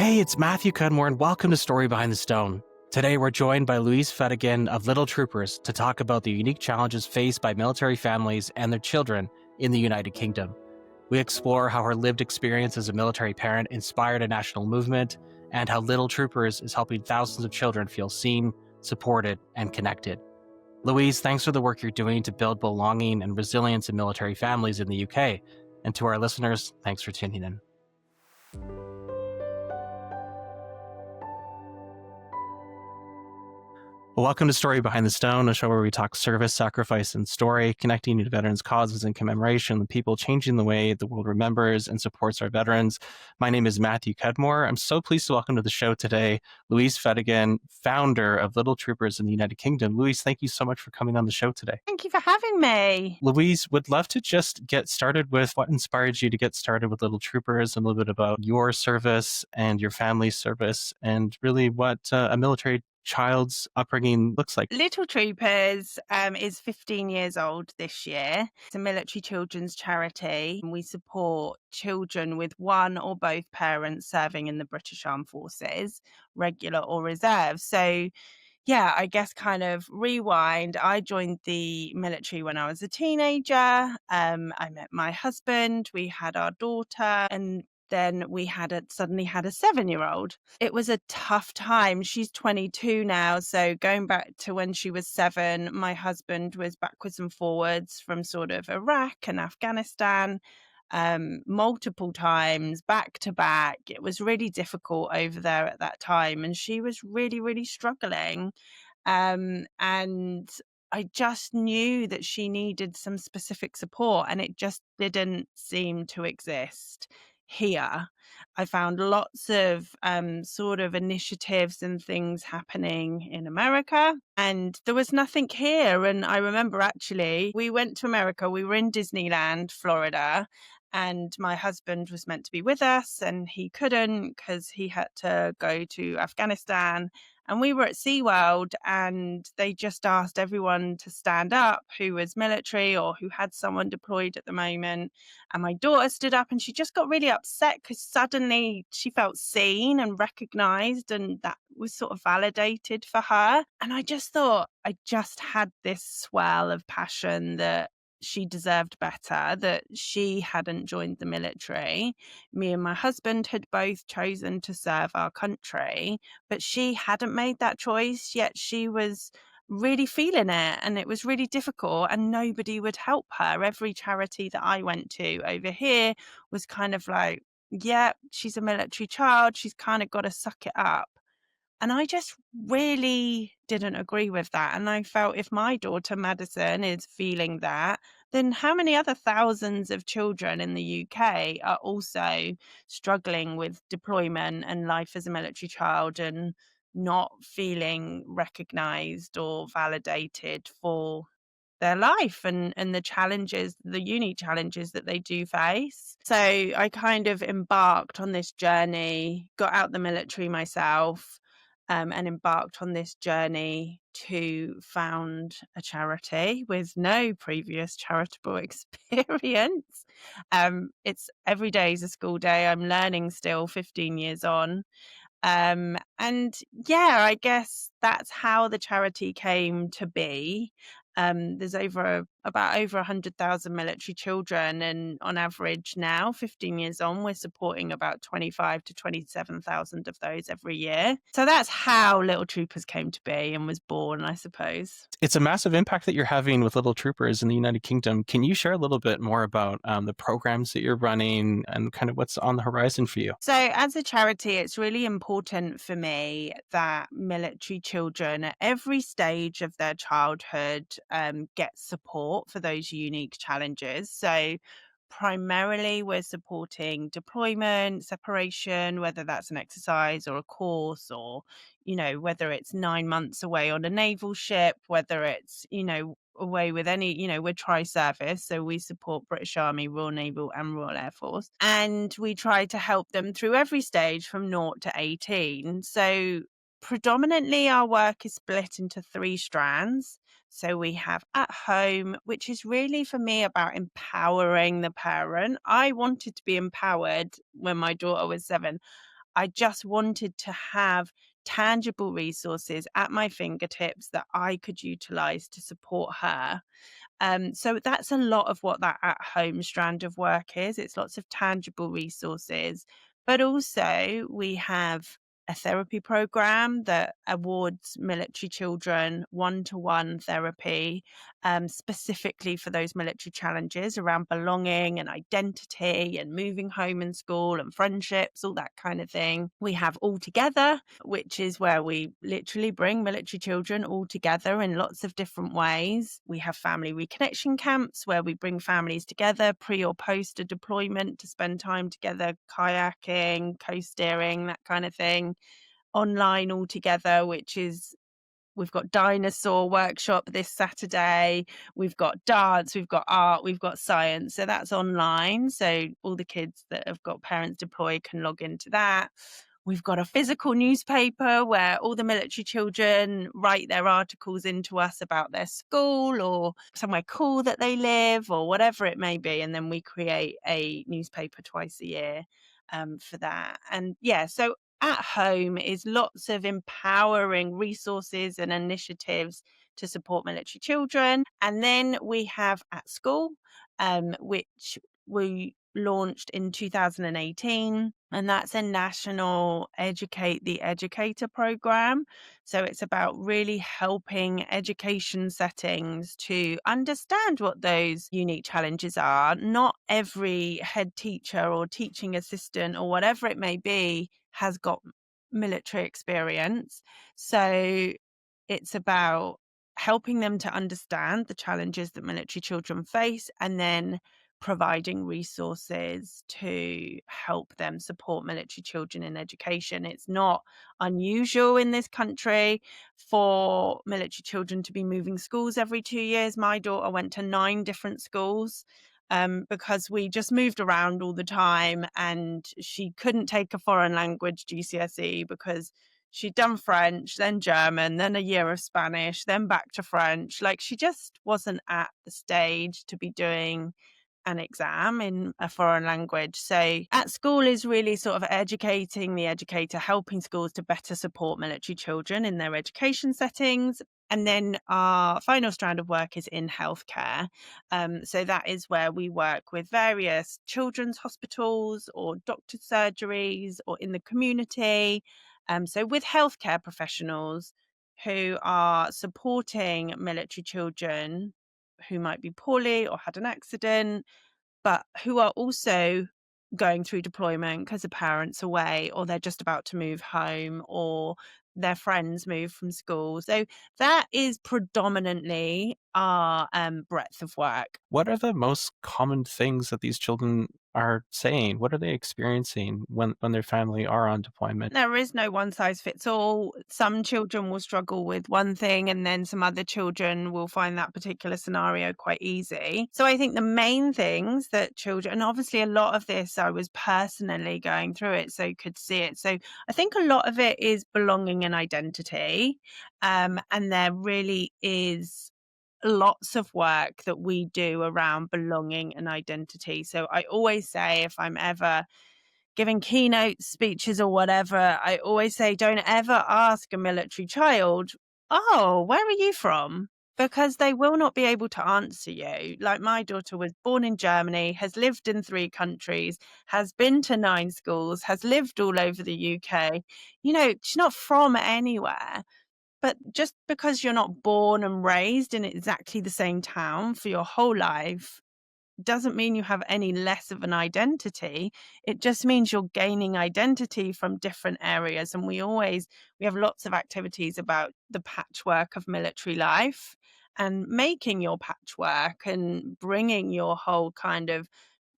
Hey, it's Matthew Cudmore, and welcome to Story Behind the Stone. Today, we're joined by Louise Fetigan of Little Troopers to talk about the unique challenges faced by military families and their children in the United Kingdom. We explore how her lived experience as a military parent inspired a national movement, and how Little Troopers is helping thousands of children feel seen, supported, and connected. Louise, thanks for the work you're doing to build belonging and resilience in military families in the UK. And to our listeners, thanks for tuning in. Well, welcome to Story Behind the Stone, a show where we talk service, sacrifice, and story, connecting you to veterans' causes and commemoration, the people changing the way the world remembers and supports our veterans. My name is Matthew Cudmore. I'm so pleased to welcome to the show today Louise Fetigan, founder of Little Troopers in the United Kingdom. Louise, thank you so much for coming on the show today. Thank you for having me. Louise, would love to just get started with what inspired you to get started with Little Troopers, and a little bit about your service and your family's service, and really what a military child's upbringing looks like. Little Troopers is 15 years old this year. It's a military children's charity. We support children with one or both parents serving in the British Armed Forces, regular or reserve. So yeah, I guess kind of rewind. I joined the military when I was a teenager. I met my husband. We had our daughter, and then we suddenly had a 7-year-old. It was a tough time. She's 22 now. So going back to when she was 7, my husband was backwards and forwards from sort of Iraq and Afghanistan, multiple times, back to back. It was really difficult over there at that time. And she was really, really struggling. And I just knew that she needed some specific support, and it just didn't seem to exist here. I found lots of sort of initiatives and things happening in America, and there was nothing here. And I remember actually we went to America, we were in Disneyland, Florida, and my husband was meant to be with us, and he couldn't because he had to go to Afghanistan. And we were at SeaWorld, and they just asked everyone to stand up who was military or who had someone deployed at the moment. And my daughter stood up, and she just got really upset because suddenly she felt seen and recognized, and that was sort of validated for her. And I just thought I just had this swell of passion that she deserved better, that she hadn't joined the military. Me and my husband had both chosen to serve our country, but she hadn't made that choice, yet she was really feeling it, and it was really difficult, and nobody would help her. Every charity that I went to over here was kind of like, yeah, she's a military child, she's kind of got to suck it up. And I just really didn't agree with that. And I felt if my daughter Madison is feeling that, then how many other thousands of children in the UK are also struggling with deployment and life as a military child and not feeling recognized or validated for their life and the challenges, the unique challenges that they do face. So I kind of embarked on this journey, got out the military myself, and embarked on this journey to found a charity with no previous charitable experience. It's every day is a school day. I'm learning still 15 years on. And yeah, I guess that's how the charity came to be. There's about over 100,000 military children, and on average now, 15 years on, we're supporting about 25 to 27,000 of those every year. So that's how Little Troopers came to be and was born, I suppose. It's a massive impact that you're having with Little Troopers in the United Kingdom. Can you share a little bit more about the programs that you're running and kind of what's on the horizon for you? So as a charity, it's really important for me that military children at every stage of their childhood get support for those unique challenges. So primarily we're supporting deployment, separation, whether that's an exercise or a course, or, whether it's 9 months away on a naval ship, whether it's, away with any, we're tri-service, so we support British Army, Royal Naval and Royal Air Force, and we try to help them through every stage from 0 to 18. So predominantly our work is split into 3 strands. So we have at home, which is really for me about empowering the parent. I wanted to be empowered when my daughter was 7. I just wanted to have tangible resources at my fingertips that I could utilize to support her. So that's a lot of what that at home strand of work is. It's lots of tangible resources, but also we have a therapy program that awards military children one-to-one therapy, specifically for those military challenges around belonging and identity and moving home and school and friendships, all that kind of thing. We have All Together, which is where we literally bring military children all together in lots of different ways. We have family reconnection camps where we bring families together pre or post a deployment to spend time together, kayaking, co-steering, that kind of thing. Online All Together, which is we've got dinosaur workshop this Saturday. We've got dance, we've got art, we've got science. So that's online. So all the kids that have got parents deployed can log into that. We've got a physical newspaper where all the military children write their articles into us about their school or somewhere cool that they live or whatever it may be. And then we create a newspaper twice a year for that. And yeah, so at home is lots of empowering resources and initiatives to support military children. And then we have At School, which we launched in 2018. And that's a national Educate the Educator program. So it's about really helping education settings to understand what those unique challenges are. Not every head teacher or teaching assistant or whatever it may be has got military experience. So it's about helping them to understand the challenges that military children face and then providing resources to help them support military children in education. It's not unusual in this country for military children to be moving schools every 2 years. My daughter went to 9 different schools because we just moved around all the time, and she couldn't take a foreign language GCSE because she'd done French, then German, then a year of Spanish, then back to French. Like, she just wasn't at the stage to be doing an exam in a foreign language. So At School is really sort of educating the educator, helping schools to better support military children in their education settings. And then our final strand of work is in healthcare. So that is where we work with various children's hospitals or doctor surgeries or in the community. So with healthcare professionals who are supporting military children who might be poorly or had an accident, but who are also going through deployment because the parents are away or they're just about to move home or their friends move from school. So that is predominantly our breadth of work. What are the most common things that these children are saying? What are they experiencing when their family are on deployment? There is no one size fits all. Some children will struggle with one thing, and then some other children will find that particular scenario quite easy. So I think the main things that children, and obviously a lot of this I was personally going through it, so could see it. So I think a lot of it is belonging and identity. And there really is lots of work that we do around belonging and identity. So I always say, if I'm ever giving keynote speeches or whatever, I always say, don't ever ask a military child, oh, where are you from? Because they will not be able to answer you. Like, my daughter was born in Germany, has lived in 3 countries, has been to 9 schools, has lived all over the UK. You know, she's not from anywhere. But just because you're not born and raised in exactly the same town for your whole life doesn't mean you have any less of an identity. It just means you're gaining identity from different areas. And we have lots of activities about the patchwork of military life and making your patchwork and bringing your whole kind of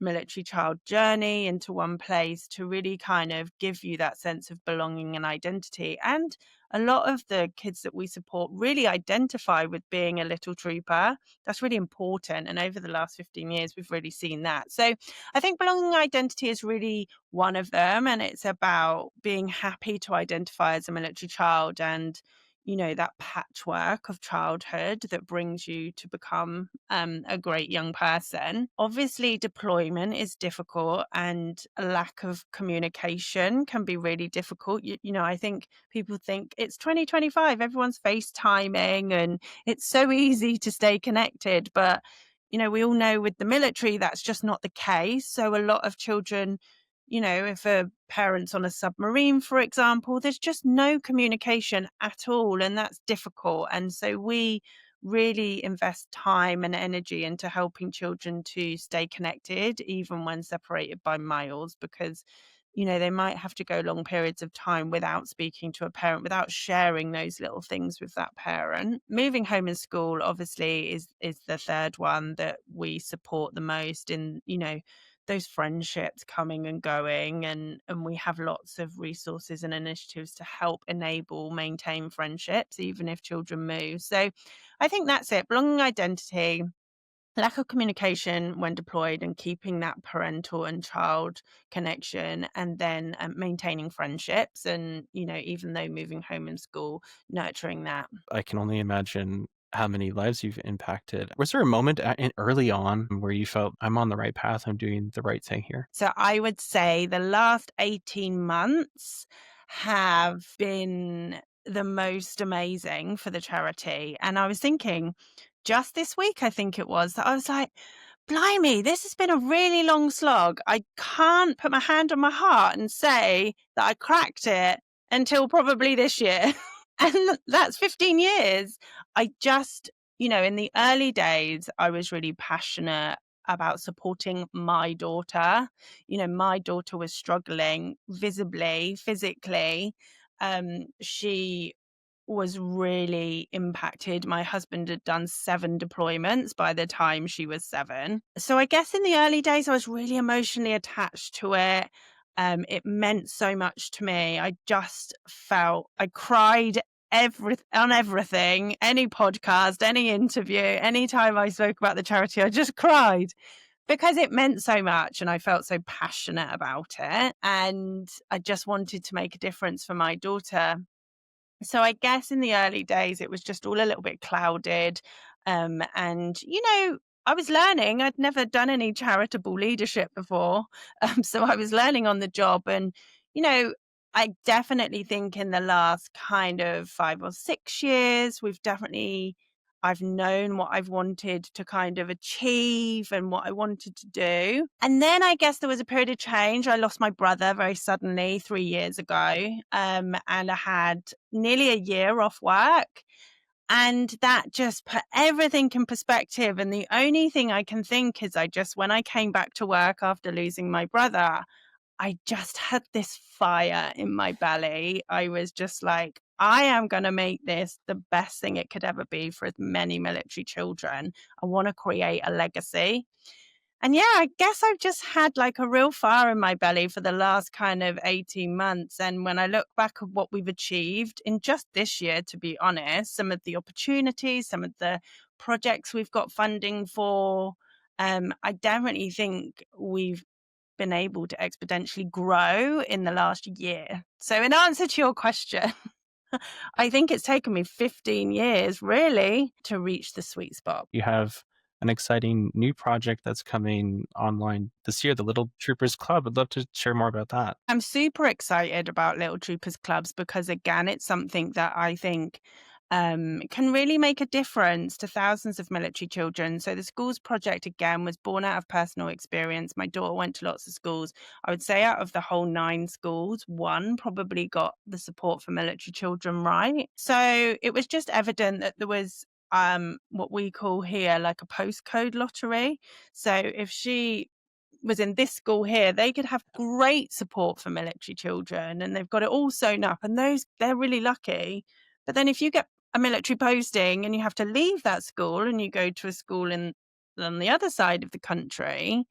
military child journey into one place to really kind of give you that sense of belonging and identity. And a lot of the kids that we support really identify with being a little trooper. That's really important. And over the last 15 years, we've really seen that. So I think belonging identity is really one of them. And it's about being happy to identify as a military child and, that patchwork of childhood that brings you to become a great young person. Obviously, deployment is difficult and a lack of communication can be really difficult. I think people think it's 2025, everyone's FaceTiming and it's so easy to stay connected. But, we all know with the military, that's just not the case. So a lot of children, if a parent's on a submarine, for example, there's just no communication at all, and that's difficult. And so we really invest time and energy into helping children to stay connected, even when separated by miles, because they might have to go long periods of time without speaking to a parent, without sharing those little things with that parent. Moving home and school obviously is the third one that we support the most in, those friendships coming and going, and we have lots of resources and initiatives to help enable maintain friendships even if children move. So I think that's it. Belonging identity, lack of communication when deployed, and keeping that parental and child connection, and then maintaining friendships, and even though moving home and school, nurturing that. I can only imagine how many lives you've impacted. Was there a moment early on where you felt I'm on the right path, I'm doing the right thing here? So I would say the last 18 months have been the most amazing for the charity. And I was thinking just this week, I think it was, that I was like, blimey, this has been a really long slog. I can't put my hand on my heart and say that I cracked it until probably this year. And that's 15 years. I just, in the early days, I was really passionate about supporting my daughter. My daughter was struggling visibly, physically. She was really impacted. My husband had done 7 deployments by the time she was 7. So I guess in the early days, I was really emotionally attached to it. It meant so much to me. I just felt I cried on everything, any podcast, any interview, anytime I spoke about the charity, I just cried because it meant so much and I felt so passionate about it. And I just wanted to make a difference for my daughter. So I guess in the early days, it was just all a little bit clouded. And, I was learning. I'd never done any charitable leadership before. So I was learning on the job. And, you know, I definitely think in the last kind of 5 or 6 years, I've known what I've wanted to kind of achieve and what I wanted to do. And then I guess there was a period of change. I lost my brother very suddenly 3 years ago. And I had nearly a year off work. And that just put everything in perspective. And the only thing I can think is when I came back to work after losing my brother, I just had this fire in my belly. I was just like, I am going to make this the best thing it could ever be for as many military children. I want to create a legacy. And yeah, I guess I've just had like a real fire in my belly for the last kind of 18 months. And when I look back at what we've achieved in just this year, to be honest, some of the opportunities, some of the projects we've got funding for, I definitely think we've been able to exponentially grow in the last year. So in answer to your question, I think it's taken me 15 years really to reach the sweet spot. You have an exciting new project that's coming online this year, the Little Troopers Club. I'd love to share more about that. I'm super excited about Little Troopers Clubs because, again, it's something that I think can really make a difference to thousands of military children. So the schools project, again, was born out of personal experience. My daughter went to lots of schools. I would say out of the whole 9 schools, 1 probably got the support for military children right. So it was just evident that there was what we call here like a postcode lottery. So if she was in this school here, they could have great support for military children and they've got it all sewn up, and they're really lucky. But then if you get a military posting and you have to leave that school and you go to a school on the other side of the country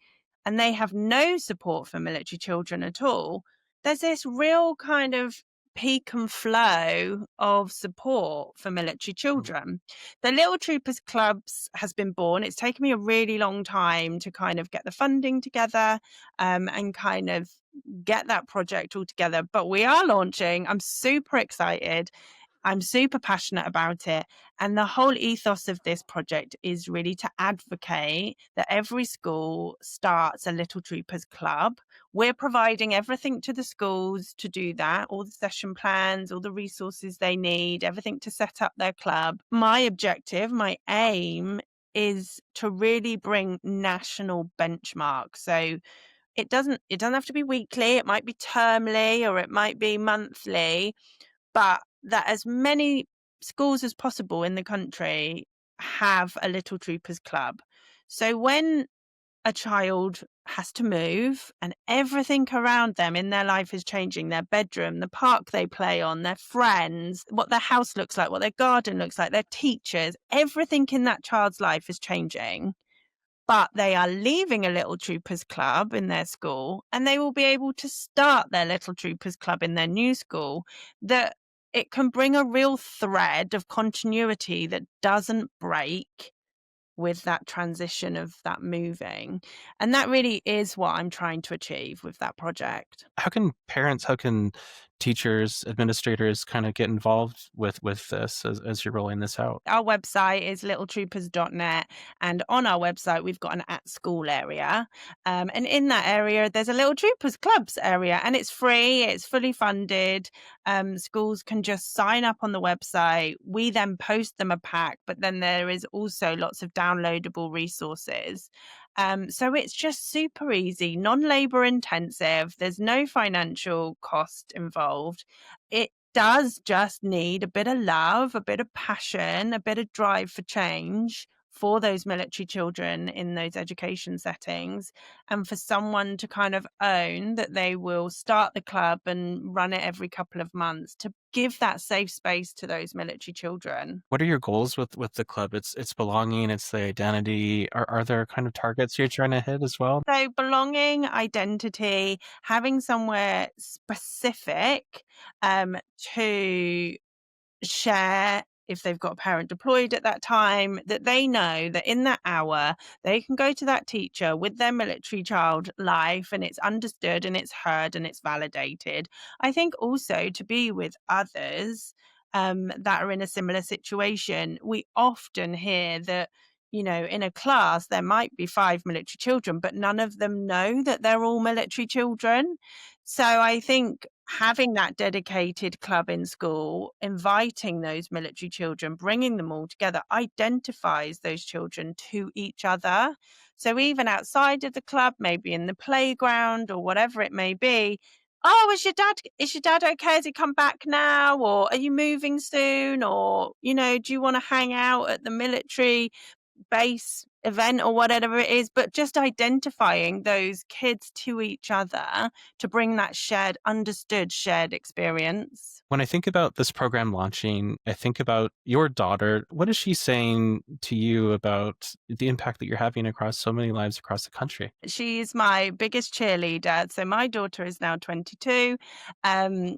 and they have no support for military children at all, there's this real kind of peak and flow of support for military children. The Little Troopers Clubs has been born. It's taken me a really long time to kind of get the funding together and kind of get that project all together. But we are launching. I'm super excited. I'm super passionate about it. And the whole ethos of this project is really to advocate that every school starts a Little Troopers Club. We're providing everything to the schools to do that, all the session plans, all the resources they need, everything to set up their club. My objective, my aim is to really bring national benchmarks. So it doesn't have to be weekly, it might be termly or it might be monthly, but that as many schools as possible in the country have a Little Troopers Club. So when a child has to move and everything around them in their life is changing, their bedroom, the park they play on, their friends, what their house looks like, what their garden looks like, their teachers, everything in that child's life is changing, but they are leaving a Little Troopers Club in their school, and they will be able to start their Little Troopers Club in their new school, that it can bring a real thread of continuity that doesn't break with that transition of that moving. And that really is what I'm trying to achieve with that project. How can parents, how can teachers, administrators kind of get involved with this as you're rolling this out? Our website is littletroopers.net, and on our website we've got an at school area, and in that area there's a Little Troopers Clubs area, and it's free, it's fully funded. Schools can just sign up on the website. We then post them a pack, but then there is also lots of downloadable resources. So it's just super easy, non-labor intensive. There's no financial cost involved. It does just need a bit of love, a bit of passion, a bit of drive for change for those military children in those education settings, and for someone to kind of own that they will start the club and run it every couple of months to give that safe space to those military children. What are your goals with the club? It's belonging, it's the identity. Are there kind of targets you're trying to hit as well? So belonging, identity, having somewhere specific to share if they've got a parent deployed at that time, that they know that in that hour they can go to that teacher with their military child life and it's understood and it's heard and it's validated. I think also to be with others that are in a similar situation. We often hear that, you know, in a class there might be 5 military children, but none of them know that they're all military children. So I think having that dedicated club in school, inviting those military children, bringing them all together, identifies those children to each other. So even outside of the club, maybe in the playground or whatever it may be, oh, is your dad okay? Has he come back now? Or are you moving soon? Or, you know, do you want to hang out at the military base event or whatever it is? But just identifying those kids to each other to bring that shared, understood, shared experience. When I think about this program launching, I think about your daughter. What is she saying to you about the impact that you're having across so many lives across the country? She's my biggest cheerleader. So my daughter is now 22. Um,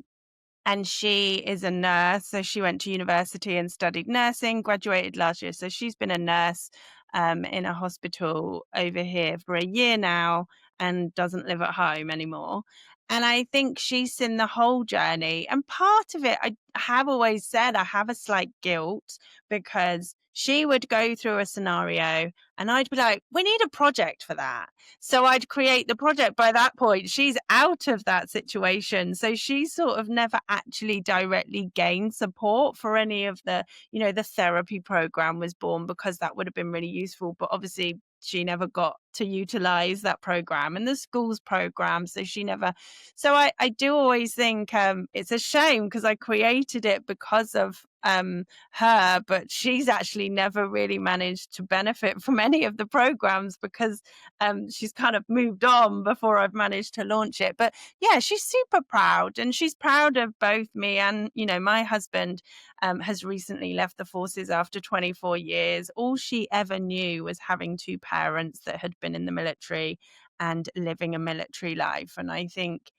and she is a nurse. So she went to university and studied nursing, graduated last year. So she's been a nurse in a hospital over here for a year now and doesn't live at home anymore. And I think she's seen the whole journey. And part of it, I have always said I have a slight guilt because she would go through a scenario and I'd be like, we need a project for that. So I'd create the project. By that point, she's out of that situation. So she sort of never actually directly gained support for any of the, you know, the therapy program was born because that would have been really useful. But obviously, she never got to utilize that program and the schools program. So she never. So I do always think it's a shame because I created it because of her, but she's actually never really managed to benefit from any of the programs because she's kind of moved on before I've managed to launch it. But yeah, she's super proud, and she's proud of both me and, you know, my husband has recently left the forces after 24 years. All she ever knew was having 2 parents that had been in the military and living a military life. And I think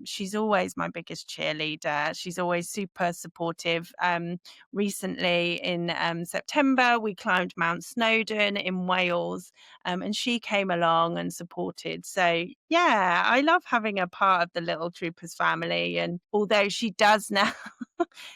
she's always my biggest cheerleader. She's always super supportive. Recently in September, we climbed Mount Snowdon in Wales, and she came along and supported. So yeah, I love having a part of the Little Troopers family. And although she does now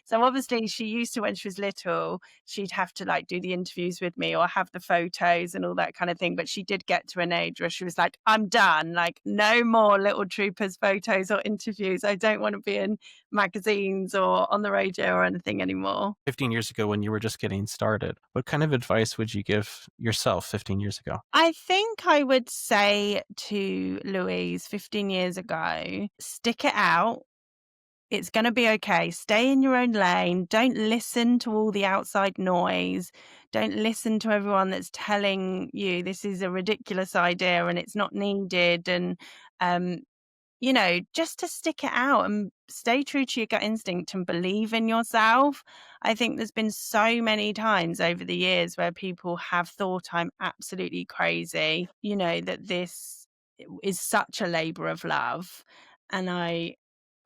So obviously she used to, when she was little, she'd have to like do the interviews with me or have the photos and all that kind of thing. But she did get to an age where she was like, I'm done. Like, no more Little Troopers photos or interviews. I don't want to be in magazines or on the radio or anything anymore. 15 years ago, when you were just getting started, what kind of advice would you give yourself 15 years ago? I think I would say to Louise 15 years ago, stick it out. It's going to be okay. Stay in your own lane. Don't listen to all the outside noise. Don't listen to everyone that's telling you this is a ridiculous idea and it's not needed. And, um, just to stick it out and stay true to your gut instinct and believe in yourself. I think there's been so many times over the years where people have thought I'm absolutely crazy, that this is such a labor of love. And I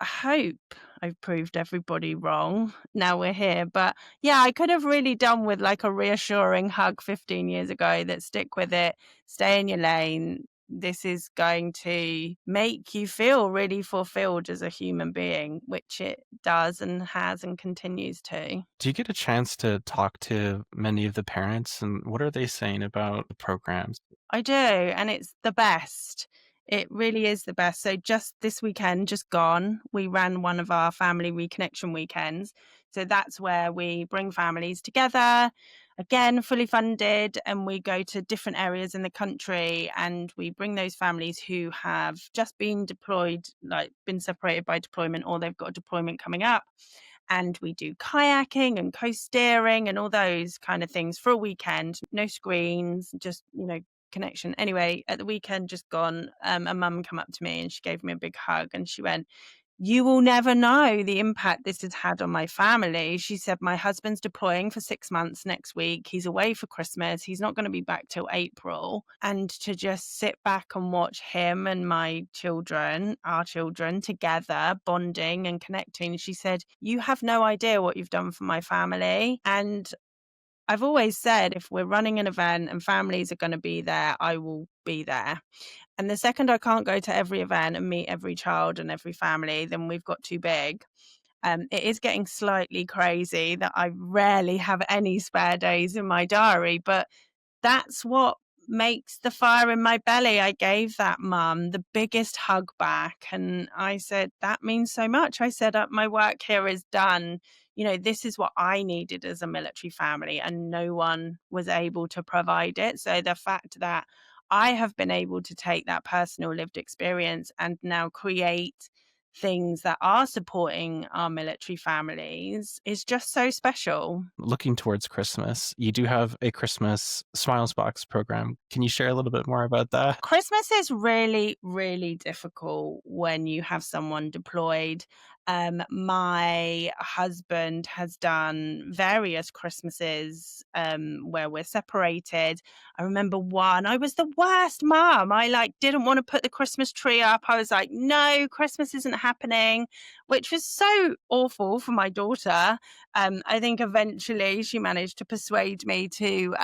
hope I've proved everybody wrong. Now we're here. But yeah, I could have really done with like a reassuring hug 15 years ago that stick with it, stay in your lane. This is going to make you feel really fulfilled as a human being, which it does and has and continues to. Do you get a chance to talk to many of the parents, and what are they saying about the programs? I do, and it's the best. It really is the best. So just this weekend, just gone, we ran one of our family reconnection weekends. So that's where we bring families together, again, fully funded, and we go to different areas in the country and we bring those families who have just been deployed, like been separated by deployment, or they've got a deployment coming up. And we do kayaking and co-steering and all those kind of things for a weekend. No screens, just, connection. Anyway, at the weekend just gone, a mum come up to me and she gave me a big hug and she went, "You will never know the impact this has had on my family." She said, "My husband's deploying for 6 months next week. He's away for Christmas. He's not going to be back till April." And to just sit back and watch him and my children, our children, together, bonding and connecting. She said, "You have no idea what you've done for my family." And I've always said, if we're running an event and families are going to be there, I will be there. And the second I can't go to every event and meet every child and every family, then we've got too big. It is getting slightly crazy that I rarely have any spare days in my diary, but that's what makes the fire in my belly. I gave that mum the biggest hug back and I said, that means so much. I said, my work here is done. This is what I needed as a military family and no one was able to provide it. So the fact that I have been able to take that personal lived experience and now create things that are supporting our military families is just so special. Looking towards Christmas, you do have a Christmas Smiles Box program. Can you share a little bit more about that? Christmas is really, really difficult when you have someone deployed. My husband has done various Christmases where we're separated. I remember one, I was the worst mom. I didn't want to put the Christmas tree up. I was like, no, Christmas isn't happening, which was so awful for my daughter. I think eventually she managed to persuade me to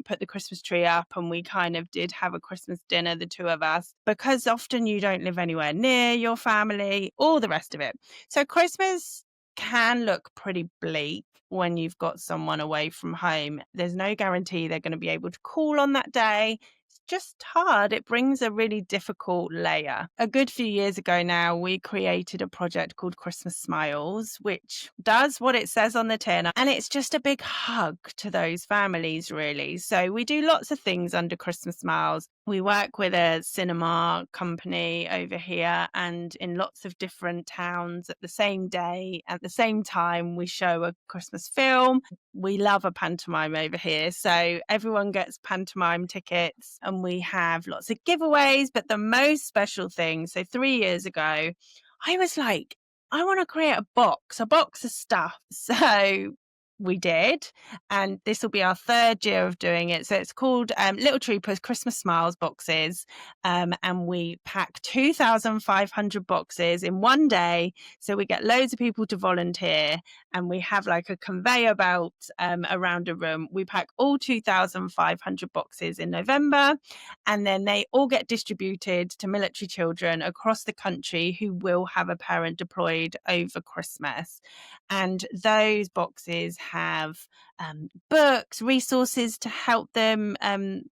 put the Christmas tree up, and we kind of did have a Christmas dinner, the two of us, because often you don't live anywhere near your family, all the rest of it. So Christmas can look pretty bleak when you've got someone away from home. There's no guarantee they're going to be able to call on that day. It's just hard. It brings a really difficult layer. A good few years ago now, we created a project called Christmas Smiles, which does what it says on the tin. And it's just a big hug to those families, really. So we do lots of things under Christmas Smiles. We work with a cinema company over here and in lots of different towns at the same day. At the same time, we show a Christmas film. We love a pantomime over here. So everyone gets pantomime tickets and we have lots of giveaways. But the most special thing, so 3 years ago, I was like, I want to create a box of stuff. So We did, and this will be our 3rd year of doing it. So it's called Little Troopers Christmas Smiles boxes, and we pack 2,500 boxes in one day. So we get loads of people to volunteer, and we have like a conveyor belt around a room. We pack all 2,500 boxes in November, and then they all get distributed to military children across the country who will have a parent deployed over Christmas. And those boxes have books, resources to help them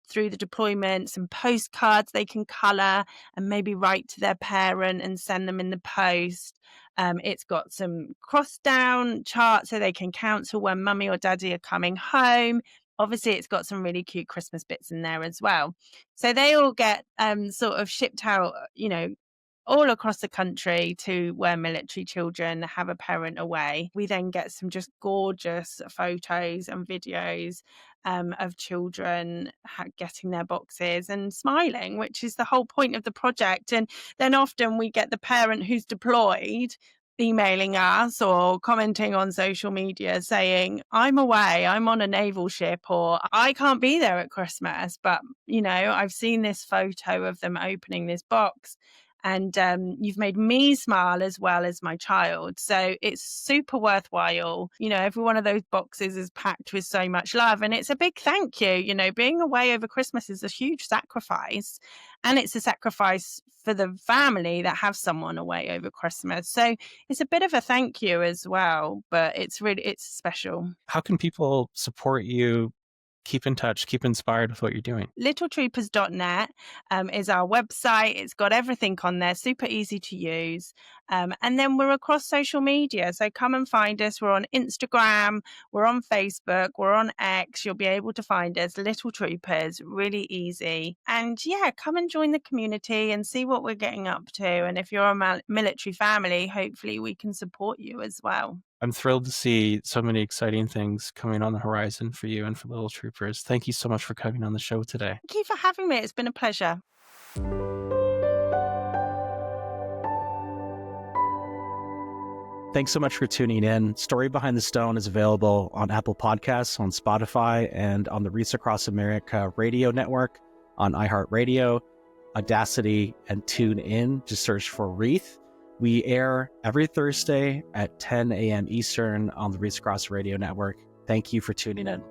through the deployment, some postcards they can colour and maybe write to their parent and send them in the post. It's got some cross down charts so they can counsel when mummy or daddy are coming home. Obviously, it's got some really cute Christmas bits in there as well. So they all get sort of shipped out, all across the country to where military children have a parent away. We then get some just gorgeous photos and videos of children getting their boxes and smiling, which is the whole point of the project. And then often we get the parent who's deployed emailing us or commenting on social media saying, I'm away, I'm on a naval ship, or I can't be there at Christmas, but I've seen this photo of them opening this box, and you've made me smile as well as my child. So it's super worthwhile. Every one of those boxes is packed with so much love, and it's a big thank you. Being away over Christmas is a huge sacrifice, and it's a sacrifice for the family that have someone away over Christmas. So it's a bit of a thank you as well, but it's special. How can people support you, keep in touch, keep inspired with what you're doing? littletroopers.net is our website. It's got everything on there, super easy to use. And then we're across social media. So come and find us. We're on Instagram, we're on Facebook, we're on X. You'll be able to find us, Little Troopers, really easy. And yeah, come and join the community and see what we're getting up to. And if you're a military family, hopefully we can support you as well. I'm thrilled to see so many exciting things coming on the horizon for you and for Little Troopers. Thank you so much for coming on the show today. Thank you for having me. It's been a pleasure. Thanks so much for tuning in. Story Behind the Stone is available on Apple Podcasts, on Spotify, and on the Wreaths Across America radio network, on iHeartRadio, Audacity, and TuneIn. Just search for Wreath. We air every Thursday at 10 a.m. Eastern on the Wreaths Across Radio Network. Thank you for tuning in.